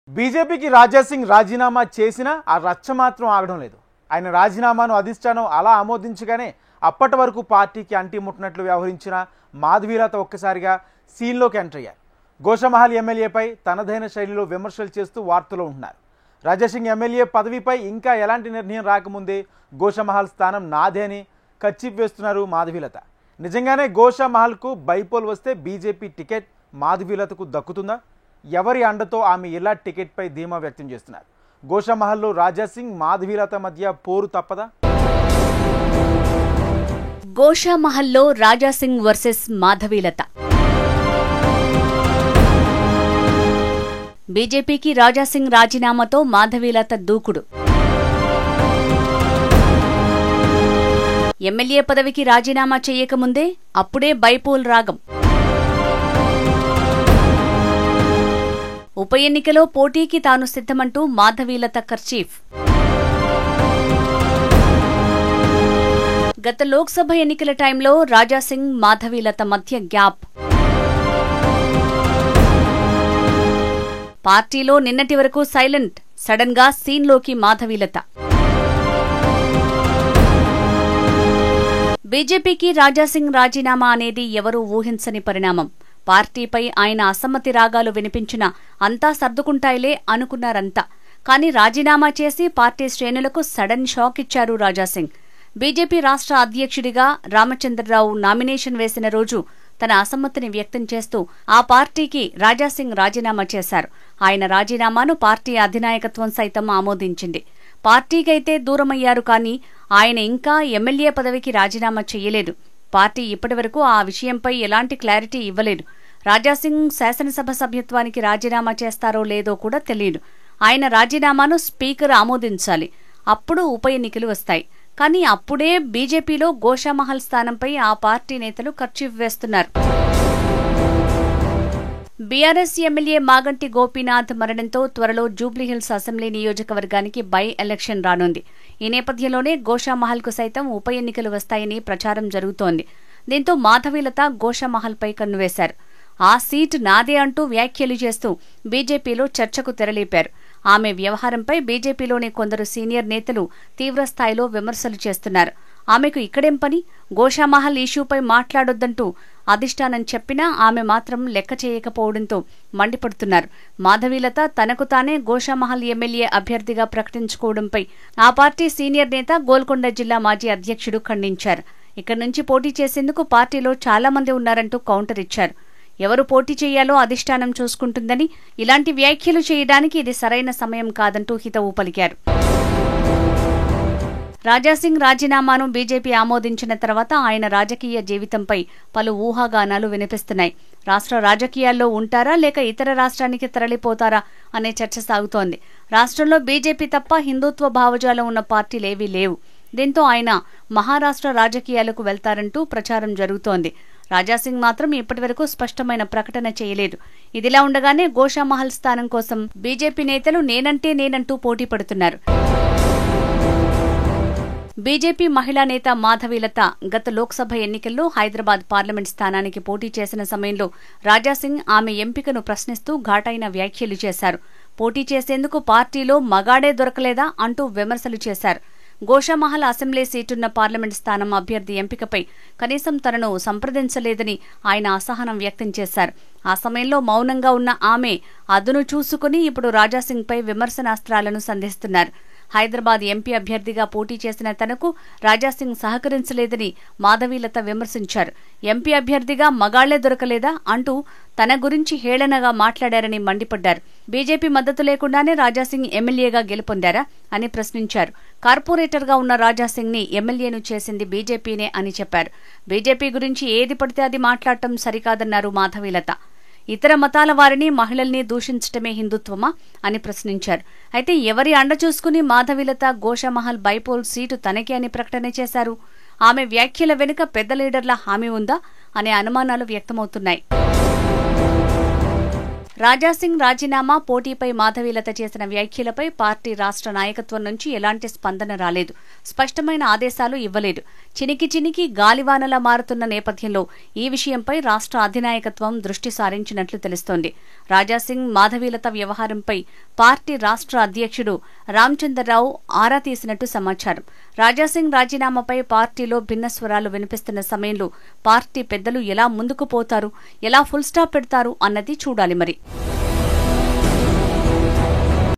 బీజేపీకి రాజాసింగ్ రాజీనామా చేసినా ఆ రచ్చ మాత్రం ఆగడం లేదు. ఆయన రాజీనామాను అధిష్టానం అలా ఆమోదించగానే అప్పటి వరకు పార్టీకి అంటిముట్టినట్లు వ్యవహరించిన మాధవీలత ఒక్కసారిగా సీన్లోకి ఎంటర్ అయ్యారు. గోషామహల్ ఎమ్మెల్యేపై తనదైన శైలిలో విమర్శలు చేస్తూ వార్తలో ఉంటున్నారు. రాజాసింగ్ ఎమ్మెల్యే పదవిపై ఇంకా ఎలాంటి నిర్ణయం రాకముందే గోషామహల్ స్థానం నాదే అని కచ్చిప్ వేస్తున్నారు మాధవీలత. నిజంగానే గోషామహల్కు బైపోల్ వస్తే బీజేపీ టికెట్ మాధవీలతకు దక్కుతుందా? ఎవరి అండతో ఆమె ఇలా టికెట్పై ధీమా వ్యక్తం చేస్తున్నారు. గోషామహల్లో రాజాసింగ్ మాధవీలత మధ్య పోరు తప్పదా? గోషామహల్లో రాజాసింగ్ వర్సెస్ మాధవీలత. బీజేపీకి రాజాసింగ్ రాజీనామాతో మాధవీలత దూకుడు. ఎమ్మెల్యే పదవికి రాజీనామా చేయకముందే అప్పుడే బైపోల్ రాగం. ఉప ఎన్నికలో పోటీకి తాను సిద్ధమంటూ మాధవీలత కర్చీఫ్. గత లోక్సభ ఎన్నికల టైంలో రాజాసింగ్ మాధవీలత మధ్య గ్యాప్. పార్టీలో నిన్నటి వరకు సైలెంట్, సడన్ గా సీన్లోకి మాధవీలత. బీజేపీకి రాజాసింగ్ రాజీనామా అనేది ఎవరూ ఊహించని పరిణామం. పార్టీపై ఆయన అసమ్మతి రాగాలు వినిపించినా అంతా సర్దుకుంటాయిలే అనుకున్నారంతా. కానీ రాజీనామా చేసి పార్టీ శ్రేణులకు సడన్ షాక్ ఇచ్చారు రాజాసింగ్. బీజేపీ రాష్ట్ర అధ్యక్షుడిగా రామచంద్రరావు నామినేషన్ వేసిన రోజు తన అసమ్మతిని వ్యక్తం చేస్తూ ఆ పార్టీకి రాజాసింగ్ రాజీనామా చేశారు. ఆయన రాజీనామాను పార్టీ అధినాయకత్వం సైతం ఆమోదించింది. పార్టీకైతే దూరమయ్యారు, కానీ ఆయన ఇంకా ఎమ్మెల్యే పదవికి రాజీనామా చేయలేదు. పార్టీ ఇప్పటివరకు ఆ విషయంపై ఎలాంటి క్లారిటీ ఇవ్వలేదు. రాజాసింగ్ శాసనసభ సభ్యత్వానికి రాజీనామా చేస్తారో లేదో కూడా తెలియదు. ఆయన రాజీనామాను స్పీకర్ ఆమోదించాలి, అప్పుడు ఉప ఎన్నికలు వస్తాయి. కానీ అప్పుడే బీజేపీలో గోషామహల్ స్థానంపై ఆ పార్టీ నేతలు కర్చీఫ్ వేస్తున్నారు. బీఆర్ఎస్ ఎమ్మెల్యే మాగంటి గోపీనాథ్ మరణంతో త్వరలో జూబ్లీహిల్స్ అసెంబ్లీ నియోజకవర్గానికి బై ఎలక్షన్ రానుంది. ఈ నేపథ్యంలోనే గోషామహల్కు సైతం ఉప ఎన్నికలు వస్తాయని ప్రచారం జరుగుతోంది. దీంతో మాధవీలత గోషామహల్పై కన్నువేశారు. ఆ సీటు నాదే అంటూ వ్యాఖ్యలు చేస్తూ బీజేపీలో చర్చకు తెరలేపారు. ఆమె వ్యవహారంపై బీజేపీలోని కొందరు సీనియర్ నేతలు తీవ్రస్థాయిలో విమర్శలు చేస్తున్నారు. ఆమెకు ఇక్కడేం పని, గోషామహల్ ఇష్యూపై మాట్లాడొద్దంటూ అధిష్టానం చెప్పినా ఆమె మాత్రం లెక్క చేయకపోవడంతో మండిపడుతున్నారు. మాధవీలత తనకు తానే గోషామహల్ ఎమ్మెల్యే అభ్యర్థిగా ప్రకటించుకోవడంపై ఆ పార్టీ సీనియర్ నేత గోల్కొండ జిల్లా మాజీ అధ్యక్షుడు ఖండించారు. ఇక్కడి నుంచి పోటీ చేసేందుకు పార్టీలో చాలా మంది ఉన్నారంటూ కౌంటర్ ఇచ్చారు. ఎవరు పోటీ చేయాలో అధిష్టానం చూసుకుంటుందని, ఇలాంటి వ్యాఖ్యలు చేయడానికి ఇది సరైన సమయం కాదంటూ హితవు పలికారు. రాజాసింగ్ రాజీనామాను బీజేపీ ఆమోదించిన తర్వాత ఆయన రాజకీయ జీవితంపై పలు ఊహాగానాలు వినిపిస్తున్నాయి. రాష్ట్ర రాజకీయాల్లో ఉంటారా లేక ఇతర రాష్ట్రానికి తరలిపోతారా అనే చర్చ సాగుతోంది. రాష్ట్రంలో బీజేపీ తప్ప హిందుత్వ భావజాలం ఉన్న పార్టీలేవీ లేవు. దీంతో ఆయన మహారాష్ట్ర రాజకీయాలకు వెళ్తారంటూ ప్రచారం జరుగుతోంది. రాజాసింగ్ మాత్రం ఇప్పటివరకు స్పష్టమైన ప్రకటన చేయలేదు. ఇదిలా ఉండగానే గోషామహల్ స్థానం కోసం బీజేపీ నేతలు నేనంటే నేనంటూ పోటీ పడుతున్నారు. బీజేపీ మహిళా నేత మాధవీలత గత లోక్సభ ఎన్నికల్లో హైదరాబాద్ పార్లమెంట్ స్థానానికి పోటీ చేసిన సమయంలో రాజాసింగ్ ఆమె ఎంపికను ప్రశ్నిస్తూ ఘాటైన వ్యాఖ్యలు చేశారు. పోటీ చేసేందుకు పార్టీలో మగాడే దొరకలేదా అంటూ విమర్శలు చేశారు. గోషామహల్ అసెంబ్లీ సీటున్న పార్లమెంట్ స్థానం అభ్యర్థి ఎంపికపై కనీసం తనను సంప్రదించలేదని ఆయన అసహనం వ్యక్తం చేశారు. ఆ సమయంలో మౌనంగా ఉన్న ఆమె అదును చూసుకుని ఇప్పుడు రాజాసింగ్పై విమర్శనాస్త్రాలను సంధిస్తున్నారు. హైదరాబాద్ ఎంపీ అభ్యర్థిగా పోటీ చేసిన తనకు రాజాసింగ్ సహకరించలేదని మాధవీలత విమర్శించారు. ఎంపీ అభ్యర్థిగా మగాళ్లే దొరకలేదా అంటూ తన గురించి హేళనగా మాట్లాడారని మండిపడ్డారు. బీజేపీ మద్దతు లేకుండానే రాజాసింగ్ ఎమ్మెల్యేగా గెలుపొందారా అని ప్రశ్నించారు. కార్పొరేటర్గా ఉన్న రాజాసింగ్ ని ఎమ్మెల్యేను చేసింది బీజేపీనే అని చెప్పారు. బీజేపీ గురించి ఏది పడితే అది మాట్లాడటం సరికాదన్నారు మాధవీలత. ఇతర మతాల వారిని, మహిళల్ని దూషించటమే హిందుత్వమా అని ప్రశ్నించారు. అయితే ఎవరి అండ చూసుకుని మాధవీలత గోషామహల్ బైపోల్ సీటు తనకే అని ప్రకటన చేశారు? ఆమె వ్యాఖ్యల వెనుక పెద్ద లీడర్ల హామీ ఉందా అనే అనుమానాలు వ్యక్తమవుతున్నాయి. రాజాసింగ్ రాజీనామా, పోటీపై మాధవీలత చేసిన వ్యాఖ్యలపై పార్టీ రాష్ట్ర నాయకత్వం నుంచి ఎలాంటి స్పందన రాలేదు. స్పష్టమైన ఆదేశాలు ఇవ్వలేదు. చినికి గాలివానలా మారుతున్న నేపథ్యంలో ఈ విషయంపై రాష్ట్ర అధినాయకత్వం దృష్టి సారించినట్లు తెలుస్తోంది. రాజాసింగ్, మాధవీలత వ్యవహారంపై పార్టీ రాష్ట్ర అధ్యక్షుడు రామచంద్రరావు ఆరా తీసినట్టు సమాచారం. రాజాసింగ్ రాజీనామాపై పార్టీలో భిన్న స్వరాలు వినిపిస్తున్న సమయంలో పార్టీ పెద్దలు ఎలా ముందుకు పోతారు, ఎలా ఫుల్ స్టాప్ పెడతారు అన్నది చూడాలి మరి.